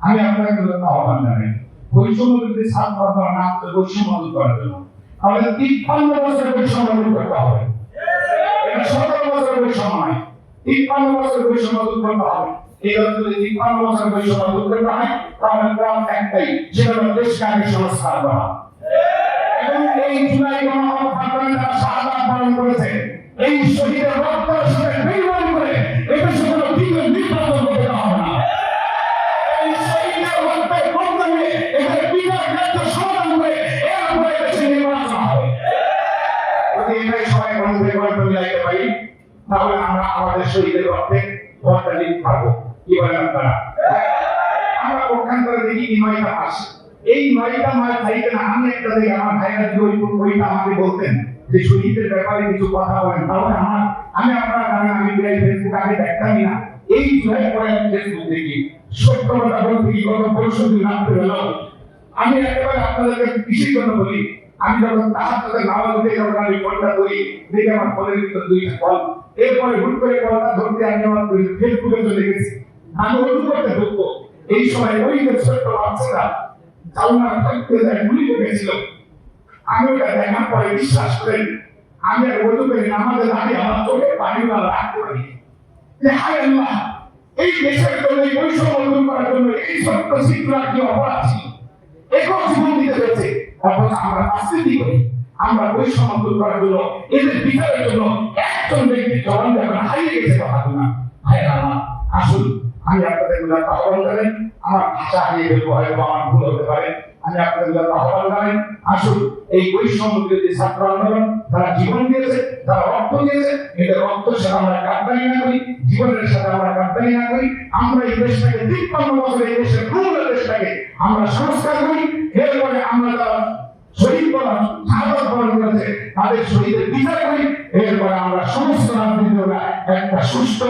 আমি আপনাকে আহ্বান জানাই বৈষম্য বিরোধী ছাত্র আন্দোলন না বৈষম্য দূর করার জন্য আমাদের 53 বছরের বৈষম্য দূর করতে হবে। এটা 17 বছরের বৈষম্য নয়, 53 বছরের বৈষম্য দূর করতে হবে। এই যদি 53 বছরের বৈষম্য দূর করতে হয় তাহলে পথ একটাই, সেটা হলো দেশকে আগে সংস্কার করা। এবং এই জুলাই গণঅভ্যুত্থানে যারা শাহাদাত বরণ করেছে, এই শহীদের রক্তের সাথে বিনিময় করে এটা শুধু বিগত নির্বাচন করতে হবে না। এই শহীদের রক্তের বদলে এখানে বিগত রাজ্য সমাধান করে এরপরে দেশে নির্বাচন হবে। যদি এটাই সবাই বন্ধে করে মিলাইতে পারি তাহলে আমরা আমাদের শহীদের রক্তে ভোটটা দিতে পারবো। কি বলেন আপনারা? আমরা পক্ষান্তরে দেখি এই 9টা মাস, এই 9টা মাস চাইতে না আমি একটা দেখি আমার ভাইরা ওইটা আমাকে বলতেন যে শহীদের ব্যাপারে কিছু কথা বলেন, তাহলে আমি আপনারা জানেন আমি ফেসবুক আগে দেখতামই না। এই জুলাই পরে আমি ফেসবুক দেখি, সত্য কথা বলতে কি গত পরশু দিন রাত্রে বেলা আমি একেবারে আপনাদেরকে কৃষির জন্য বলি, আমি যখন তাহাজ্জুদের নামাজ উঠে যখন আমি ফোনটা ধরি দেখে আমার ফোনের ভিতর 2টা কল, এরপরে হুট করে কলটা ধরতে আমি আমার ফেসবুকে চলে গেছি। আমি ওই করতে ঢুকবো, এই সময় ওই যে ছোট্ট বাচ্চারা চালনা থাকতে যায় গুলি লেগেছিল। আমি ওটা দেখার পরে বিশ্বাস করেন আমি আর ওই করে নামাজে দাঁড়িয়ে আমার চোখে পানি রাখতে পারি যে হায় আল্লাহ, এই দেশের জন্য এই বৈষম্য দূর করার জন্য এই ছোট্ট শিশুরা কি অপরাধ ছিল, একক জীবন দিতে হয়েছে, অথচ আমরা রাজনীতি করি। আমরা বৈষম্য দূর করার জন্য এদের বিচারের জন্য একজন ব্যক্তির জবান যখন হারিয়ে গেছে কথা না ভাই আমার আসুন আমি আপনাদের আহ্বান জানাই, আমার ভাষা হারিয়ে গেল হয়তো আমার ভুল হতে পারে, আমি আপনাদের আহ্বান জানাই আসুন এই বৈষম্য বিরোধী ছাত্র আন্দোলন তারা জীবন দিয়েছে, তারা রক্ত দিয়েছে, এদের রক্তের সাথে আমরা কাঁদানি না করি, জীবনের সাথে আমরা কাঁদানি না করি। আমরা এই দেশটাকে 53 বছর এই দেশের পুরো দেশটাকে আমরা সংস্কার করি। এরপরে আমরা যারা শহীদ বরণ শাহাদাত বরণ করেছে তাদের শহীদের বিচার করি। এরপরে আমরা সমস্ত রাজনীতিরা একটা সুস্থ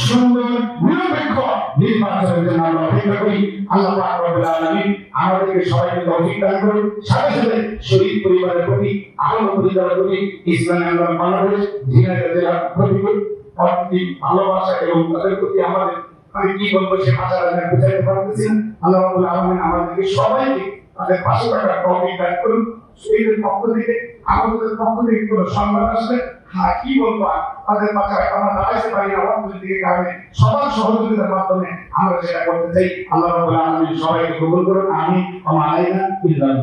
সুন্দর নিরপেক্ষ নির্বাচনের জন্য আমরা অপেক্ষা করি। আল্লাহ পাক রব্বুল আলামিন আমাদেরকে সবাইকে তৌফিক দান করুন। সাথে সাথে শহীদ পরিবারের প্রতি, আহত পরিবারের প্রতি, ইসলামী আন্দোলন বাংলাদেশ ঝিনাইদহ জেলার প্রতি ভালোবাসা এবং তাদের প্রতি আমাদের আমি কি বলবো সে ভাষাটা আমি বুঝাইতে পারতেছি। আল্লাহ রাব্বুল আলামিন আমাদেরকে সবাইকে তাদের পাশে থাকার তৌফিক দান করুন। শহীদের পক্ষ থেকে আমাদের পক্ষ থেকে কোনো সংবাদ আসলে হ্যাঁ কি বলবো তাদের পাশে আমরা দাঁড়াইতে পারি না অর্থনৈতিক কারণে সবার সহযোগিতার মাধ্যমে আমরা সেটা করতে চাই। আল্লাহ রাব্বুল আলামিন সবাইকে কবুল করুন। আমি আমার আলাইনা বিল্লাহ।